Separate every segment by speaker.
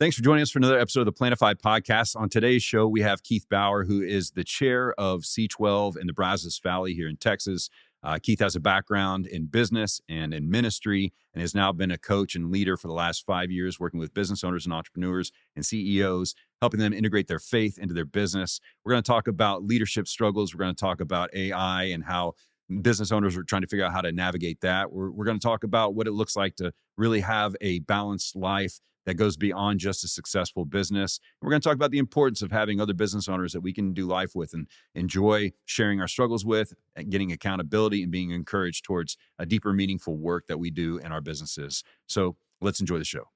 Speaker 1: Thanks for joining us for another episode of the Planify Podcast. On today's show, we have Keith Bauer, who is the chair of C12 in the Brazos Valley here in Texas. Keith has a background in business and in ministry and has now been a coach and leader for the last 5 years, working with business owners and entrepreneurs and CEOs, helping them integrate their faith into their business. We're going to talk about leadership struggles. We're going to talk about AI and how business owners are trying to figure out how to navigate that. We're going to talk about what it looks like to really have a balanced life that goes beyond just a successful business. And we're going to talk about the importance of having other business owners that we can do life with and enjoy sharing our struggles with, and getting accountability and being encouraged towards a deeper, meaningful work that we do in our businesses. So let's enjoy the show.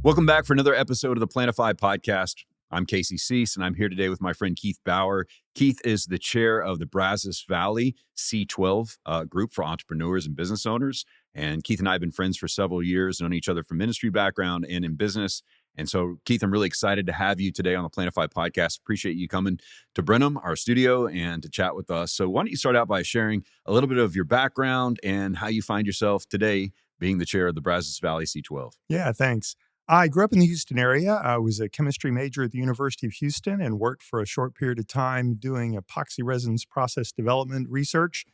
Speaker 1: Welcome back for another episode of the Planify Podcast. I'm Casey Cease, and I'm here today with my friend Keith Bauer. Keith is the chair of the Brazos Valley C12 group for entrepreneurs and business owners. And Keith and I have been friends for several years, known each other from ministry background and in business. And so, Keith, I'm really excited to have you today on the Planify Podcast. Appreciate you coming to Brenham, our studio, and to chat with us. So why don't you start out by sharing a little bit of your background and how you find yourself today being the chair of the Brazos Valley C12?
Speaker 2: Yeah, thanks. I grew up in the Houston area. I was a chemistry major at the University of Houston and worked for a short period of time doing epoxy resins process development research.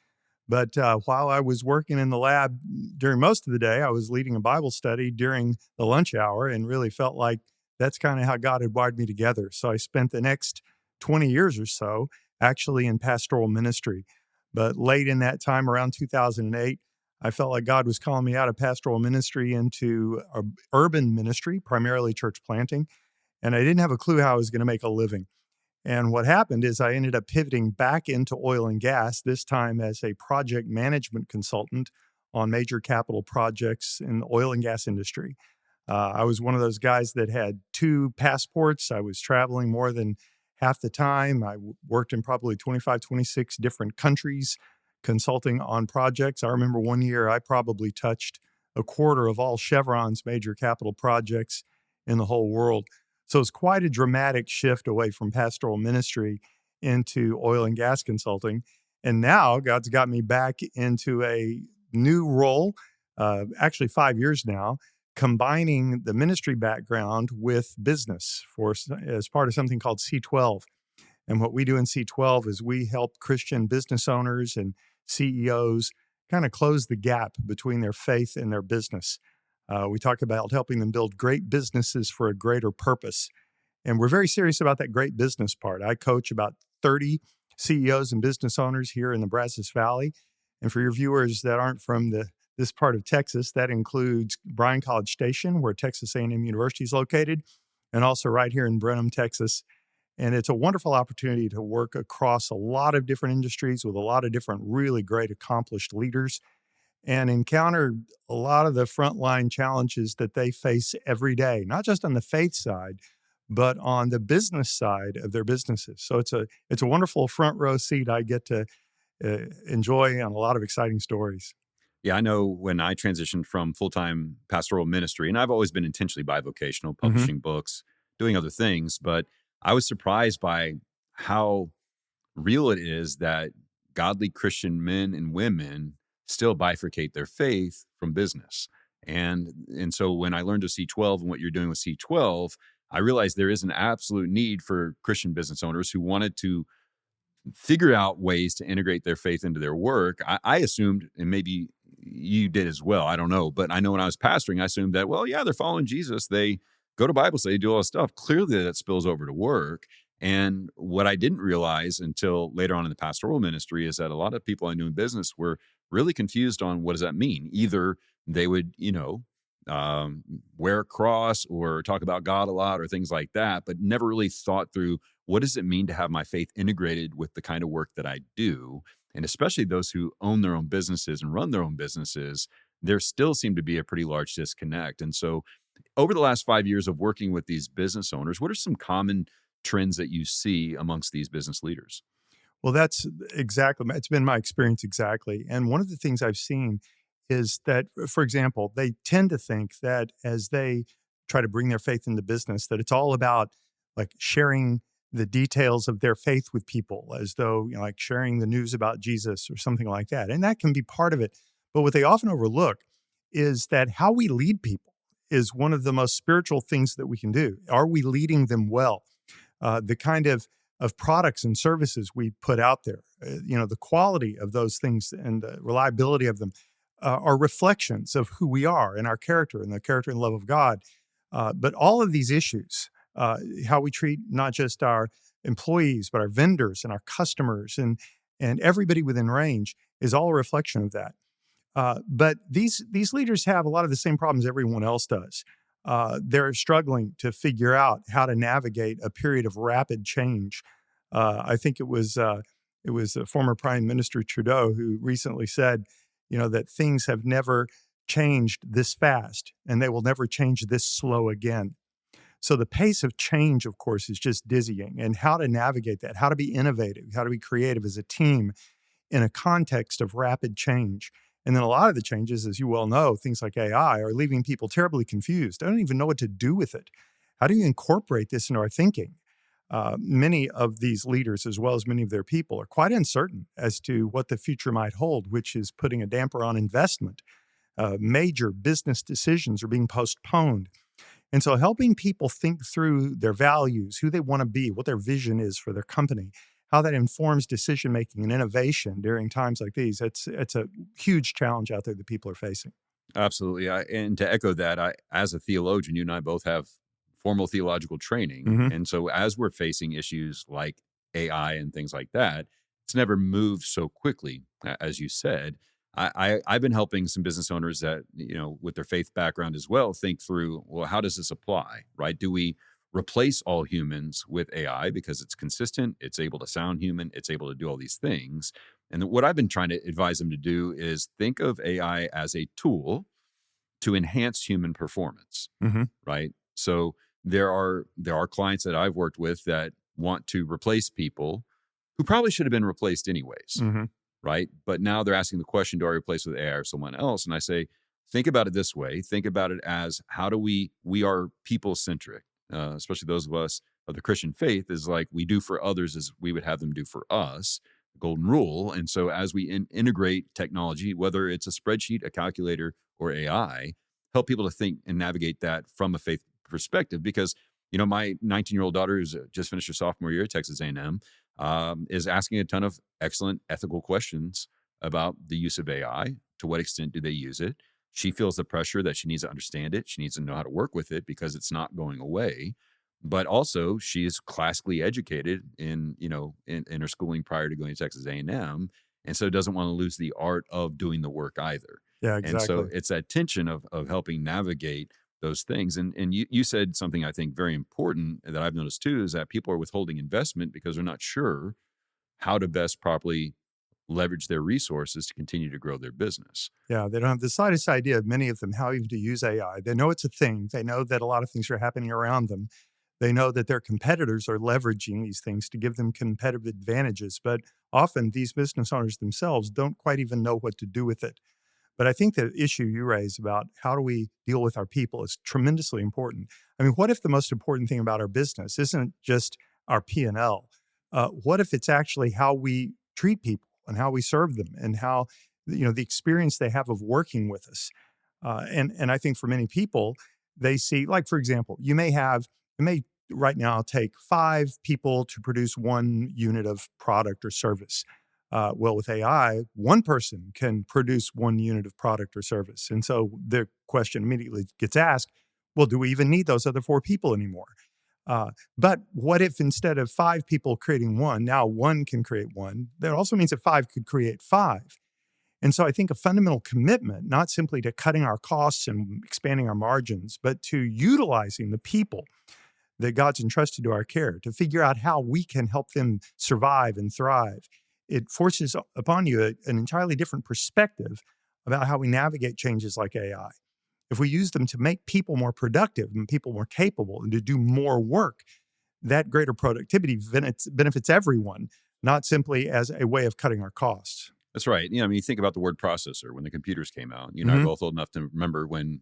Speaker 2: But while I was working in the lab during most of the day, I was leading a Bible study during the lunch hour and really felt like that's kind of how God had wired me together. So I spent the next 20 years or so actually in pastoral ministry. But late in that time, around 2008, I felt like God was calling me out of pastoral ministry into urban ministry, primarily church planting. And I didn't have a clue how I was going to make a living. And what happened is I ended up pivoting back into oil and gas, this time as a project management consultant on major capital projects in the oil and gas industry. I was one of those guys that had 2 passports. I was traveling more than half the time. I worked in probably 25, 26 different countries, consulting on projects. I remember one year I probably touched a quarter of all Chevron's major capital projects in the whole world. So it's quite a dramatic shift away from pastoral ministry into oil and gas consulting. And now God's got me back into a new role, actually 5 years now, combining the ministry background with business as part of something called C12. And what we do in C12 is we help Christian business owners and CEOs kind of close the gap between their faith and their business. We talk about helping them build great businesses for a greater purpose. And we're very serious about that great business part. I coach about 30 CEOs and business owners here in the Brazos Valley. And for your viewers that aren't from this part of Texas, that includes Bryan College Station, where Texas A&M University is located, and also right here in Brenham, Texas. And it's a wonderful opportunity to work across a lot of different industries with a lot of different really great accomplished leaders and encounter a lot of the frontline challenges that they face every day, not just on the faith side, but on the business side of their businesses. So it's a wonderful front row seat I get to enjoy and a lot of exciting stories.
Speaker 1: Yeah, I know when I transitioned from full-time pastoral ministry, and I've always been intentionally bi-vocational, publishing books, doing other things, but I was surprised by how real it is that godly Christian men and women still bifurcate their faith from business. And so when I learned of C12 and what you're doing with C12, I realized there is an absolute need for Christian business owners who wanted to figure out ways to integrate their faith into their work. I assumed, and maybe you did as well, I don't know, but I know when I was pastoring, I assumed that, well, yeah, they're following Jesus. They go to Bible study, do all this stuff. Clearly that spills over to work. And what I didn't realize until later on in the pastoral ministry is that a lot of people I knew in business were really confused on what does that mean. Either they would, wear a cross or talk about God a lot or things like that, but never really thought through what does it mean to have my faith integrated with the kind of work that I do. And especially those who own their own businesses and run their own businesses, there still seemed to be a pretty large disconnect. And so over the last 5 years of working with these business owners, what are some common trends that you see amongst these business leaders?
Speaker 2: Well, it's been my experience exactly. And one of the things I've seen is that, for example, they tend to think that as they try to bring their faith into business, that it's all about like sharing the details of their faith with people, as though, like sharing the news about Jesus or something like that. And that can be part of it. But what they often overlook is that how we lead people is one of the most spiritual things that we can do. Are we leading them well? The kind of products and services we put out there, the quality of those things and the reliability of them are reflections of who we are and our character and the character and love of God. But all of these issues, how we treat not just our employees, but our vendors and our customers and everybody within range is all a reflection of that. But these leaders have a lot of the same problems everyone else does. They're struggling to figure out how to navigate a period of rapid change. I think it was former Prime Minister Trudeau who recently said, that things have never changed this fast, and they will never change this slow again. So the pace of change, of course, is just dizzying. And how to navigate that, how to be innovative, how to be creative as a team in a context of rapid change. And then a lot of the changes, as you well know, things like AI are leaving people terribly confused. I don't even know what to do with it. How do you incorporate this into our thinking? Many of these leaders, as well as many of their people, are quite uncertain as to what the future might hold, which is putting a damper on investment. Major business decisions are being postponed. And so helping people think through their values, who they want to be, what their vision is for their company, how that informs decision-making and innovation during times like these, it's a huge challenge out there that people are facing.
Speaker 1: Absolutely. And to echo that, as a theologian, you and I both have formal theological training.
Speaker 2: Mm-hmm.
Speaker 1: And so as we're facing issues like AI and things like that, it's never moved so quickly, as you said. I've been helping some business owners that, with their faith background as well, think through, well, how does this apply, right? Do we replace all humans with AI because it's consistent, it's able to sound human, it's able to do all these things? And what I've been trying to advise them to do is think of AI as a tool to enhance human performance,
Speaker 2: Mm-hmm.
Speaker 1: right? So there are clients that I've worked with that want to replace people who probably should have been replaced anyways.
Speaker 2: Mm-hmm.
Speaker 1: Right? But now they're asking the question, do I replace with AI or someone else? And I say, think about it this way. Think about it as how do we are people-centric, especially those of us of the Christian faith, is like we do for others as we would have them do for us, the golden rule. And so as we integrate technology, whether it's a spreadsheet, a calculator, or AI, help people to think and navigate that from a faith perspective. Because, my 19-year-old daughter who's just finished her sophomore year at Texas A&M, is asking a ton of excellent ethical questions about the use of AI. To what extent do they use it? She feels the pressure that she needs to understand it. She needs to know how to work with it because it's not going away. But also, she is classically educated in her schooling prior to going to Texas A&M, and so doesn't want to lose the art of doing the work either.
Speaker 2: Yeah, exactly.
Speaker 1: And so it's that tension of helping navigate those things. And you said something I think very important that I've noticed too, is that people are withholding investment because they're not sure how to best properly leverage their resources to continue to grow their business.
Speaker 2: Yeah, they don't have the slightest idea, many of them, how even to use AI. They know it's a thing. They know that a lot of things are happening around them. They know that their competitors are leveraging these things to give them competitive advantages. But often these business owners themselves don't quite even know what to do with it. But I think the issue you raise about how do we deal with our people is tremendously important. I mean, what if the most important thing about our business isn't just our P&L? What if it's actually how we treat people and how we serve them and how, the experience they have of working with us? And I think for many people, they see, like, for example, it may right now take 5 people to produce 1 unit of product or service. Well, with AI, 1 person can produce 1 unit of product or service. And so the question immediately gets asked, well, do we even need those other 4 people anymore? But what if instead of 5 people creating 1, now 1 can create 1? That also means that 5 could create 5. And so I think a fundamental commitment, not simply to cutting our costs and expanding our margins, but to utilizing the people that God's entrusted to our care to figure out how we can help them survive and thrive. It forces upon you an entirely different perspective about how we navigate changes like AI. If we use them to make people more productive and people more capable and to do more work, that greater productivity benefits everyone, not simply as a way of cutting our costs.
Speaker 1: That's right. You think about the word processor when the computers came out. You and I are both old enough to remember when,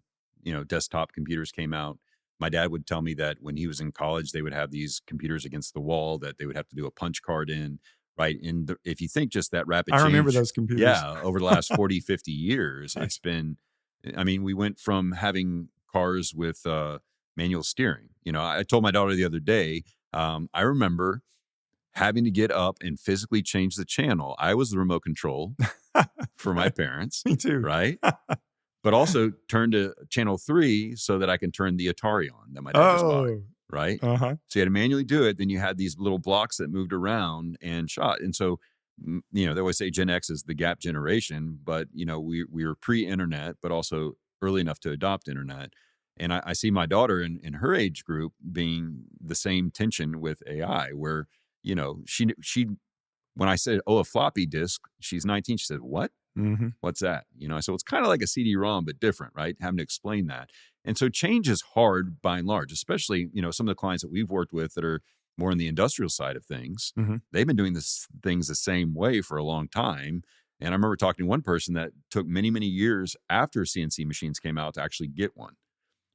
Speaker 1: desktop computers came out. My dad would tell me that when he was in college, they would have these computers against the wall that they would have to do a punch card in, right? And if you think just that rapid
Speaker 2: I remember
Speaker 1: change,
Speaker 2: those computers.
Speaker 1: yeah, over the last 40, 50 years,
Speaker 2: Right.
Speaker 1: it's been, I mean, we went from having cars with manual steering. I told my daughter the other day, I remember having to get up and physically change the channel. I was the remote control for my parents,
Speaker 2: Me too.
Speaker 1: right? But also turn to channel 3 so that I can turn the Atari on that my dad just bought,
Speaker 2: Oh,
Speaker 1: right?
Speaker 2: uh-huh.
Speaker 1: So you had to manually do it. Then you had these little blocks that moved around and shot. And so, they always say Gen X is the gap generation, but, we were pre-internet, but also early enough to adopt internet. And I see my daughter in her age group being the same tension with AI where, she when I said, "Oh, a floppy disk," she's 19. She said, "What?
Speaker 2: Mm-hmm.
Speaker 1: What's that?" So it's kind of like a CD-ROM, but different, right? Having to explain that. And so change is hard by and large, especially, some of the clients that we've worked with that are more in the industrial side of things.
Speaker 2: Mm-hmm.
Speaker 1: They've been doing this things the same way for a long time. And I remember talking to one person that took many, many years after CNC machines came out to actually get one,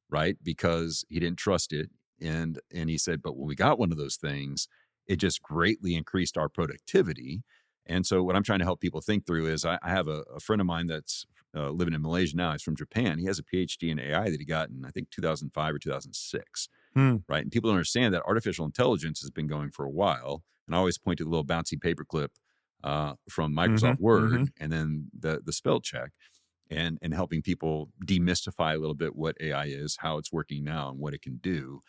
Speaker 1: right? Because he didn't trust it. And he said, but when we got one of those things, it just greatly increased our productivity. And so what I'm trying to help people think through is I have a friend of mine that's living in Malaysia now. He's from Japan. He has a PhD in AI that he got in, I think, 2005 or 2006,
Speaker 2: Mm.
Speaker 1: right? And people don't understand that artificial intelligence has been going for a while. And I always point to the little bouncy paperclip from
Speaker 2: Mm-hmm.
Speaker 1: Microsoft Word
Speaker 2: Mm-hmm.
Speaker 1: and then the spell check and helping people demystify a little bit what AI is, how it's working now, and what it can do.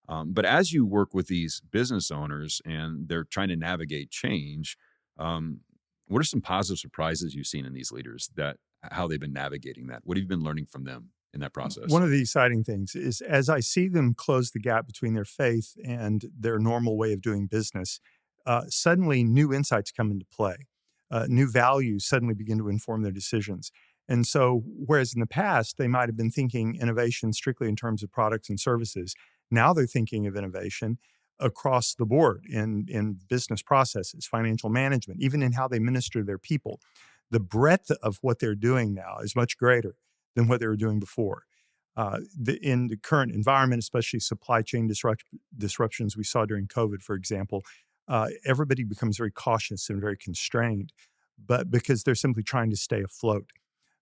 Speaker 1: But as you work with these business owners and they're trying to navigate change, what are some positive surprises you've seen in these leaders that how they've been navigating that? What have you been learning from them in that process?
Speaker 2: One of the exciting things is as I see them close the gap between their faith and their normal way of doing business, suddenly new insights come into play. New values suddenly begin to inform their decisions. And so, whereas in the past, they might have been thinking innovation strictly in terms of products and services, now they're thinking of innovation across the board in business processes, financial management, even in how they minister their people. The breadth of what they're doing now is much greater than what they were doing before. In the current environment, especially supply chain disruptions we saw during COVID, for example, everybody becomes very cautious and very constrained, but because they're simply trying to stay afloat.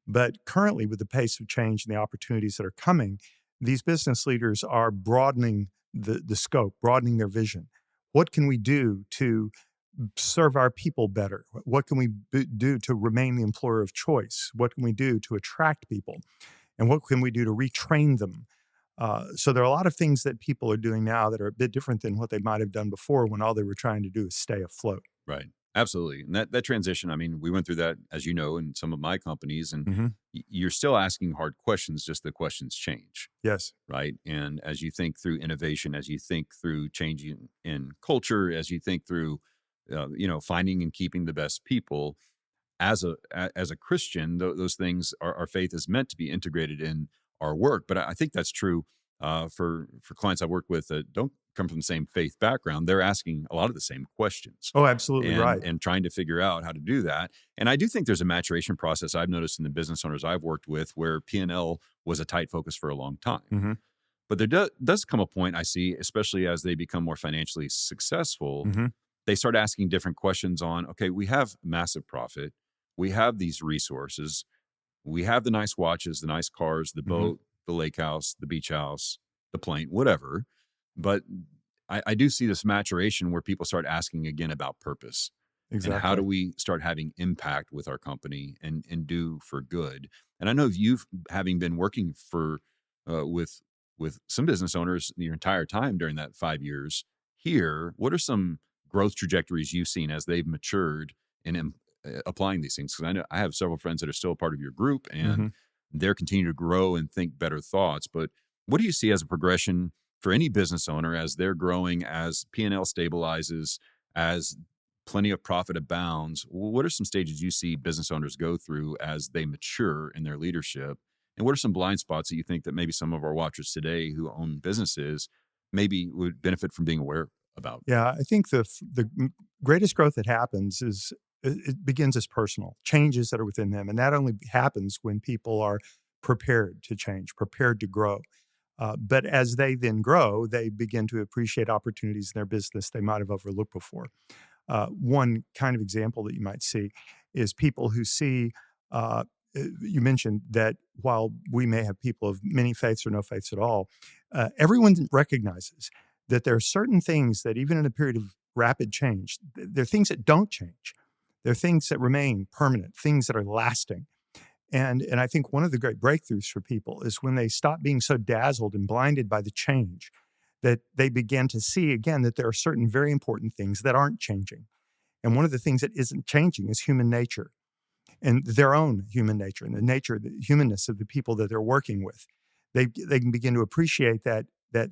Speaker 2: But currently, with the pace of change and the opportunities that are coming, these business leaders are broadening the scope, broadening their vision. What can we do to serve our people better? What can we do to remain the employer of choice? What can we do to attract people? And what can we do to retrain them? So there are a lot of things that people are doing now that are a bit different than what they might have done before when all they were trying to do is stay afloat.
Speaker 1: Right. Absolutely. And that transition, I mean, we went through that, as you know, in some of my companies, and
Speaker 2: Mm-hmm.
Speaker 1: you're still asking hard questions, just the questions change.
Speaker 2: Yes.
Speaker 1: Right. And as you think through innovation, as you think through changing in culture, as you think through, finding and keeping the best people, as a Christian, those things, our faith is meant to be integrated in our work. But I think that's true for clients I work with that don't come from the same faith background. They're asking a lot of the same questions
Speaker 2: Oh, absolutely
Speaker 1: and
Speaker 2: right.
Speaker 1: and trying to figure out how to do that. And I do think there's a maturation process I've noticed in the business owners I've worked with where P&L was a tight focus for a long time.
Speaker 2: Mm-hmm.
Speaker 1: But there does come a point I see, especially as they become more financially successful,
Speaker 2: Mm-hmm.
Speaker 1: they start asking different questions on, okay, we have massive profit. We have these resources. We have the nice watches, the nice cars, the
Speaker 2: Mm-hmm.
Speaker 1: boat, the lake house, the beach house, the plane, whatever. But I do see this maturation where people start asking again about purpose. And how
Speaker 2: Exactly.
Speaker 1: do we start having impact with our company and do for good? And I know you've having been working for with some business owners your entire time during that 5 years here. What are some growth trajectories you've seen as they've matured in applying these things? Because I know I have several friends that are still a part of your group
Speaker 2: Mm-hmm.
Speaker 1: and they're continuing to grow and think better thoughts. But what do you see as a progression for any business owner as they're growing, as P&L stabilizes, as plenty of profit abounds? What are some stages you see business owners go through as they mature in their leadership? And what are some blind spots that you think that maybe some of our watchers today who own businesses maybe would benefit from being aware about?
Speaker 2: Yeah, I think the greatest growth that happens is it begins as personal changes that are within them, and that only happens when people are prepared to change, prepared to grow. But as they then grow, they begin to appreciate opportunities in their business they might have overlooked before. One kind of example that you might see is people who see, you mentioned that while we may have people of many faiths or no faiths at all, everyone recognizes that there are certain things that even in a period of rapid change, there are things that don't change. There are things that remain permanent, things that are lasting. And I think one of the great breakthroughs for people is when they stop being so dazzled and blinded by the change that they begin to see again that there are certain very important things that aren't changing. And one of the things that isn't changing is human nature and their own human nature and the humanness of the people that they're working with. They can begin to appreciate that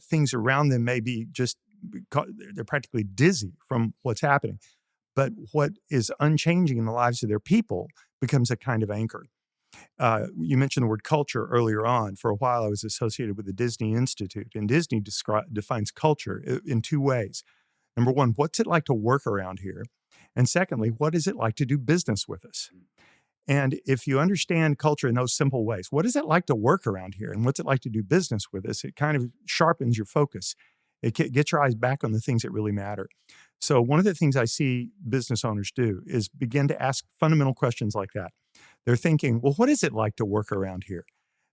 Speaker 2: things around them may be just, they're practically dizzy from what's happening. But what is unchanging in the lives of their people becomes a kind of anchor. You mentioned the word culture earlier on. For a while, I was associated with the Disney Institute, and Disney defines culture in two ways. Number one, what's it like to work around here? And secondly, what is it like to do business with us? And if you understand culture in those simple ways, what is it like to work around here? And what's it like to do business with us? It kind of sharpens your focus. It gets your eyes back on the things that really matter. So one of the things I see business owners do is begin to ask fundamental questions like that. They're thinking, well, what is it like to work around here?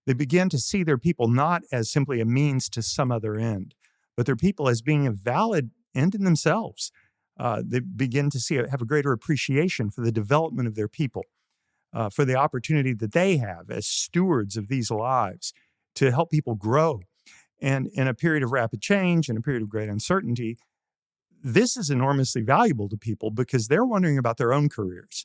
Speaker 2: They begin to see their people not as simply a means to some other end, but their people as being a valid end in themselves. They begin to have a greater appreciation for the development of their people, for the opportunity that they have as stewards of these lives to help people grow. And in a period of rapid change, in a period of great uncertainty, this is enormously valuable to people because they're wondering about their own careers.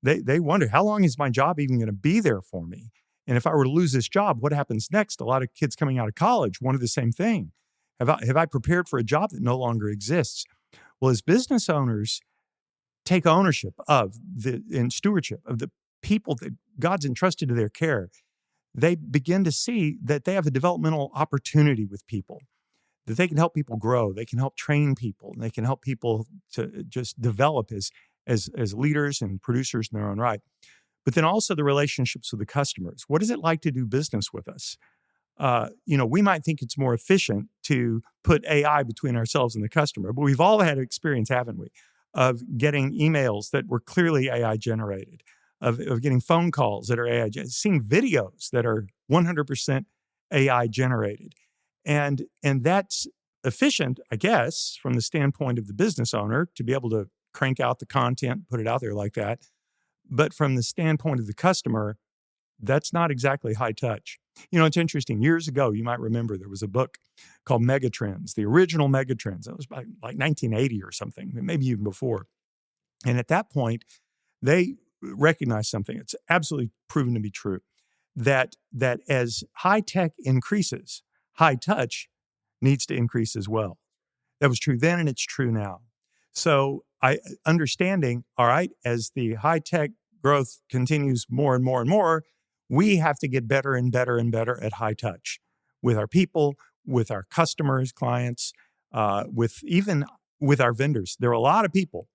Speaker 2: They wonder, how long is my job even going to be there for me? And if I were to lose this job, what happens next? A lot of kids coming out of college wonder the same thing. Have I prepared for a job that no longer exists? Well, as business owners take ownership of and stewardship of the people that God's entrusted to their care, they begin to see that they have a developmental opportunity with people, that they can help people grow, they can help train people, and they can help people to just develop as leaders and producers in their own right. But then also the relationships with the customers. What is it like to do business with us? We might think it's more efficient to put AI between ourselves and the customer, but we've all had experience, haven't we, of getting emails that were clearly AI generated, of getting phone calls that are AI generated, seeing videos that are 100% AI generated. And that's efficient, I guess, from the standpoint of the business owner to be able to crank out the content, put it out there like that. But from the standpoint of the customer, that's not exactly high touch. It's interesting. Years ago, you might remember there was a book called Megatrends, the original Megatrends. It was like 1980 or something, maybe even before. And at that point, they recognized something. It's absolutely proven to be true, that as high tech increases, high touch needs to increase as well. That was true then, and it's true now. So understanding, all right, as the high tech growth continues more and more and more, we have to get better and better and better at high touch with our people, with our customers, clients, with our vendors. There are a lot of people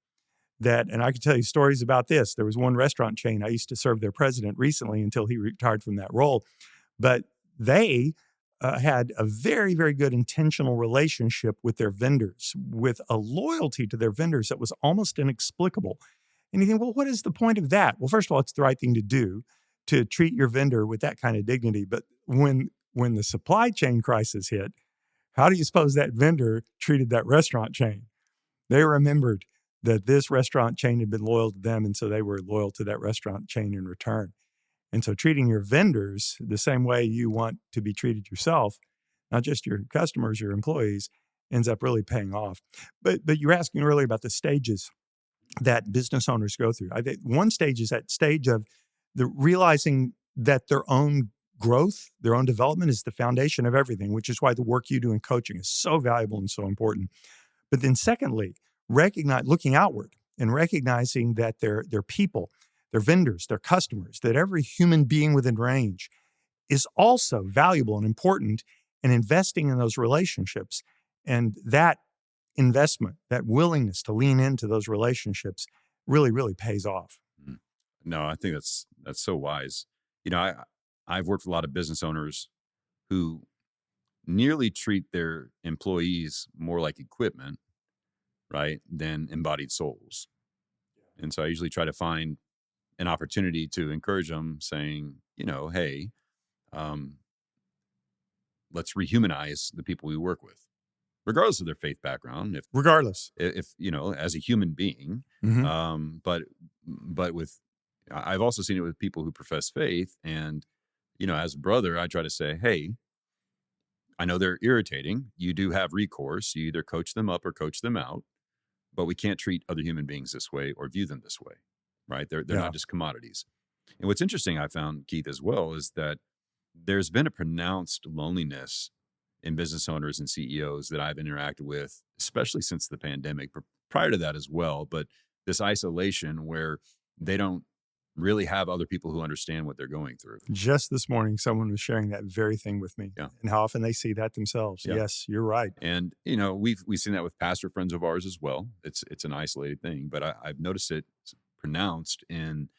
Speaker 2: and I can tell you stories about this. There was one restaurant chain, I used to serve their president recently until he retired from that role, but they had a very, very good intentional relationship with their vendors, with a loyalty to their vendors that was almost inexplicable. And you think, well, what is the point of that? Well, first of all, it's the right thing to do, to treat your vendor with that kind of dignity. But when the supply chain crisis hit, how do you suppose that vendor treated that restaurant chain? They remembered that this restaurant chain had been loyal to them, and so they were loyal to that restaurant chain in return. And so treating your vendors the same way you want to be treated yourself, not just your customers, your employees, ends up really paying off. But you were asking earlier about the stages that business owners go through. I think one stage is that stage of the realizing that their own growth, their own development is the foundation of everything, which is why the work you do in coaching is so valuable and so important. But then secondly, looking outward and recognizing that their people, their vendors, their customers, that every human being within range is also valuable and important, and investing in those relationships. And that investment, that willingness to lean into those relationships really, really pays off.
Speaker 1: No, I think that's so wise. I've worked with a lot of business owners who nearly treat their employees more like equipment, right, than embodied souls. And so I usually try to find an opportunity to encourage them, saying, hey, um, let's rehumanize the people we work with, regardless of their faith background.
Speaker 2: Regardless.
Speaker 1: If as a human being, but with, I've also seen it with people who profess faith, and as a brother, I try to say, hey, I know they're irritating. You do have recourse. You either coach them up or coach them out, but we can't treat other human beings this way or view them this way, right? They're not just commodities. And what's interesting, I found, Keith, as well, is that there's been a pronounced loneliness in business owners and CEOs that I've interacted with, especially since the pandemic, but prior to that as well. But this isolation where they don't really have other people who understand what they're going through.
Speaker 2: Just this morning, someone was sharing that very thing with me, and how often they see that themselves. Yeah. Yes, you're right.
Speaker 1: And we've seen that with pastor friends of ours as well. It's an isolated thing, but I've noticed it pronounced in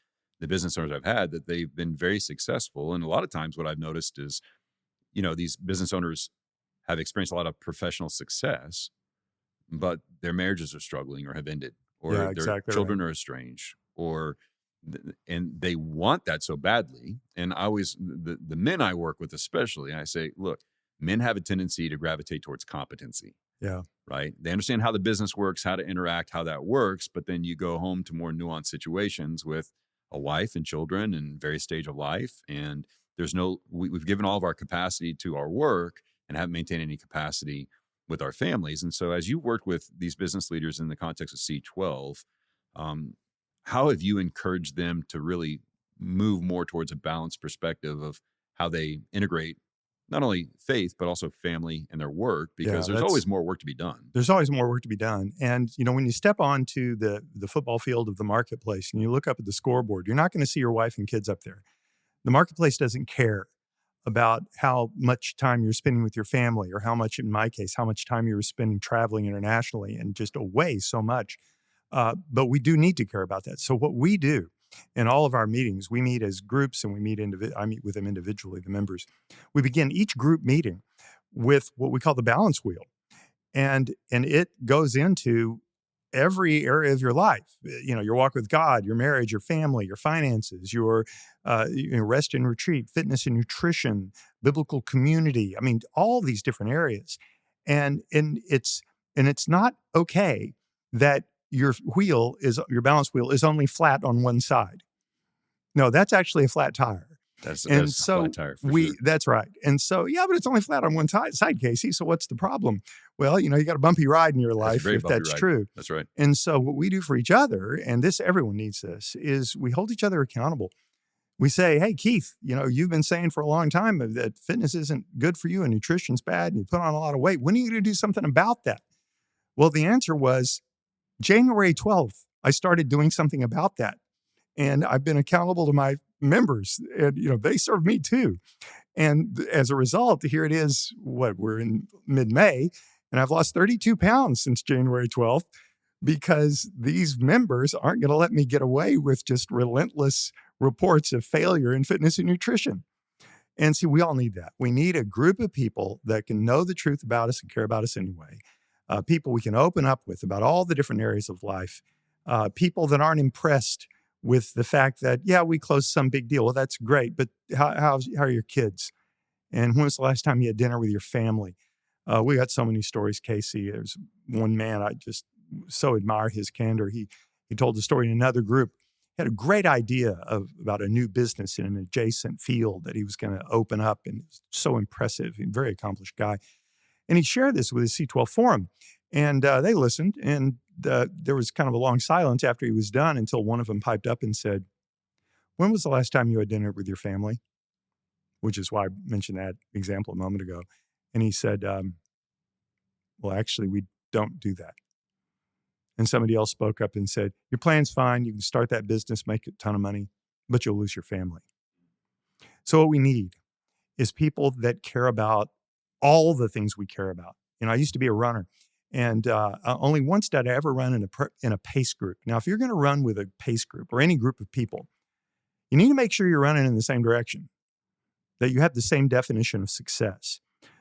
Speaker 1: the business owners I've had, that they've been very successful. And a lot of times, what I've noticed is, these business owners have experienced a lot of professional success, but their marriages are struggling or have ended, or their children are estranged, and they want that so badly. And I always, the men I work with especially, I say, look, men have a tendency to gravitate towards competency.
Speaker 2: Yeah.
Speaker 1: Right. They understand how the business works, how to interact, how that works. But then you go home to more nuanced situations with a wife and children and various stage of life. And we've given all of our capacity to our work and haven't maintained any capacity with our families. And so as you worked with these business leaders in the context of C12, how have you encouraged them to really move more towards a balanced perspective of how they integrate not only faith, but also family and their work? Because there's always more work to be done.
Speaker 2: There's always more work to be done. And, when you step onto the football field of the marketplace and you look up at the scoreboard, you're not going to see your wife and kids up there. The marketplace doesn't care about how much time you're spending with your family, or how much, in my case, how much time you were spending traveling internationally and just away so much. But we do need to care about that. So what we do in all of our meetings, we meet as groups, and I meet with them individually, the members. We begin each group meeting with what we call the balance wheel. And it goes into every area of your life, your walk with God, your marriage, your family, your finances, your rest and retreat, fitness and nutrition, biblical community. I mean, all these different areas. And it's not okay that your balance wheel is only flat on one side. No, that's actually a flat tire.
Speaker 1: That's a flat tire for sure.
Speaker 2: That's right. And so, but it's only flat on one side, Casey. So what's the problem? Well, you got a bumpy ride in your life, if that's true.
Speaker 1: That's right.
Speaker 2: And so what we do for each other, and everyone needs this, is we hold each other accountable. We say, hey, Keith, you've been saying for a long time that fitness isn't good for you and nutrition's bad and you put on a lot of weight. When are you going to do something about that? Well, the answer was January 12th. I started doing something about that. And I've been accountable to my members, and they serve me too. And as a result, here it is, we're in mid-May, and I've lost 32 pounds since January 12th, because these members aren't going to let me get away with just relentless reports of failure in fitness and nutrition. And see, we all need that. We need a group of people that can know the truth about us and care about us anyway. People we can open up with about all the different areas of life. People that aren't impressed with the fact that, we closed some big deal. Well, that's great, but how are your kids? And when was the last time you had dinner with your family? We got so many stories, Casey. There's one man, I just so admire his candor. He told the story in another group. He had a great idea about a new business in an adjacent field that he was going to open up, and so impressive, and very accomplished guy. And he shared this with his C12 forum, and they listened, and there was kind of a long silence after he was done, until one of them piped up and said, when was the last time you had dinner with your family? Which is why I mentioned that example a moment ago. And he said, well, actually, we don't do that. And somebody else spoke up and said, your plan's fine. You can start that business, make a ton of money, but you'll lose your family. So what we need is people that care about all the things we care about. I used to be a runner. And only once did I ever run in a pace group. Now, if you're going to run with a pace group or any group of people, you need to make sure you're running in the same direction, that you have the same definition of success.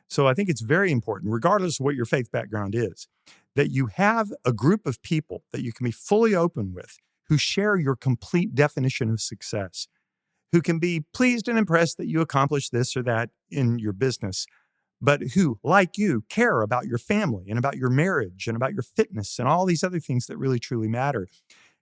Speaker 2: So I think it's very important, regardless of what your faith background is, that you have a group of people that you can be fully open with who share your complete definition of success, who can be pleased and impressed that you accomplished this or that in your business, but who, like you, care about your family and about your marriage and about your fitness and all these other things that really, truly matter.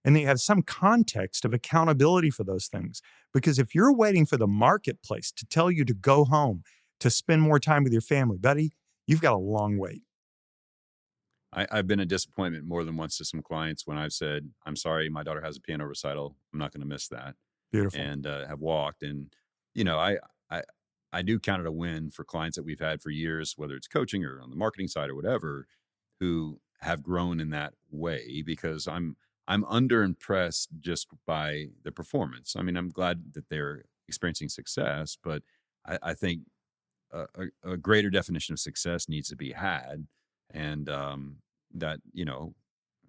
Speaker 2: And they have some context of accountability for those things. Because if you're waiting for the marketplace to tell you to go home, to spend more time with your family, buddy, you've got a long wait.
Speaker 1: I've been a disappointment more than once to some clients when I've said, I'm sorry, my daughter has a piano recital. I'm not going to miss that.
Speaker 2: Beautiful.
Speaker 1: And have walked. And, I do count it a win for clients that we've had for years, whether it's coaching or on the marketing side or whatever, who have grown in that way, because I'm underimpressed just by the performance. I mean, I'm glad that they're experiencing success, but I think a greater definition of success needs to be had. And that,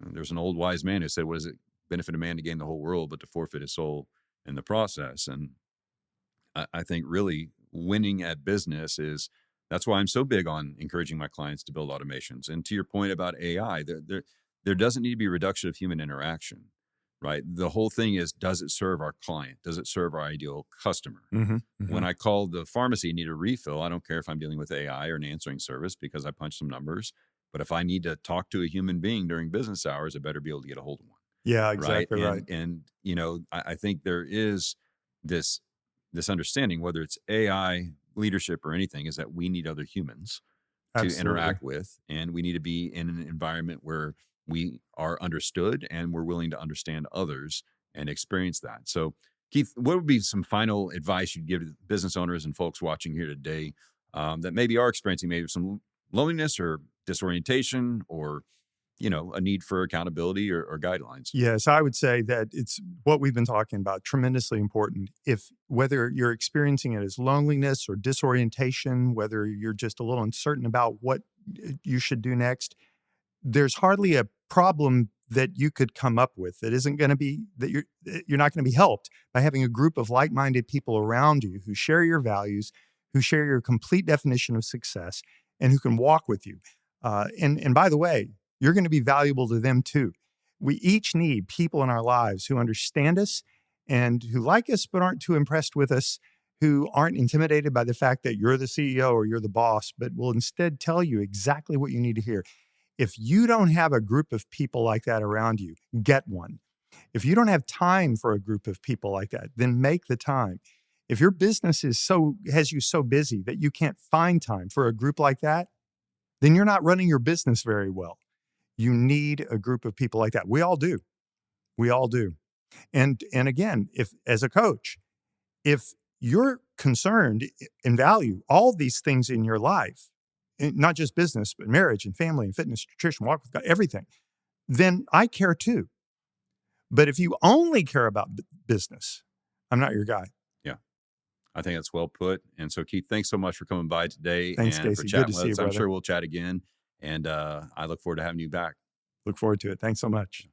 Speaker 1: there's an old wise man who said, what does it benefit a man to gain the whole world, but to forfeit his soul in the process? And I think really winning at business that's why I'm so big on encouraging my clients to build automations. And to your point about AI, there doesn't need to be a reduction of human interaction, right? The whole thing is, does it serve our client? Does it serve our ideal customer? When I call the pharmacy and need a refill, I don't care if I'm dealing with AI or an answering service, because I punch some numbers. But if I need to talk to a human being during business hours, I better be able to get a hold of one.
Speaker 2: Yeah, exactly right.
Speaker 1: And I think there is this understanding, whether it's AI, leadership, or anything, is that we need other humans to interact with, and we need to be in an environment where we are understood and we're willing to understand others and experience that. So, Keith, what would be some final advice you'd give to business owners and folks watching here today that maybe are experiencing maybe some loneliness or disorientation, or a need for accountability or guidelines?
Speaker 2: Yes, I would say that it's what we've been talking about, tremendously important. Whether you're experiencing it as loneliness or disorientation, whether you're just a little uncertain about what you should do next, there's hardly a problem that you could come up with that isn't going to be, that you're not going to be helped by having a group of like-minded people around you who share your values, who share your complete definition of success, and who can walk with you. And by the way, you're going to be valuable to them too. We each need people in our lives who understand us and who like us but aren't too impressed with us, who aren't intimidated by the fact that you're the CEO or you're the boss, but will instead tell you exactly what you need to hear. If you don't have a group of people like that around you, get one. If you don't have time for a group of people like that, then make the time. If your business has you so busy that you can't find time for a group like that, then you're not running your business very well. You need a group of people like that. We all do. We all do. And again, if as a coach, if you're concerned and value all these things in your life, not just business, but marriage and family and fitness, nutrition, walk with God, everything, then I care too. But if you only care about business, I'm not your guy.
Speaker 1: Yeah, I think that's well put. And so, Keith, thanks so much for coming by today.
Speaker 2: Thanks,
Speaker 1: and
Speaker 2: Stacey.
Speaker 1: for chatting
Speaker 2: Good to see
Speaker 1: with
Speaker 2: you,
Speaker 1: us.
Speaker 2: brother.
Speaker 1: I'm sure we'll chat again. And I look forward to having you back.
Speaker 2: Look forward to it. Thanks so much.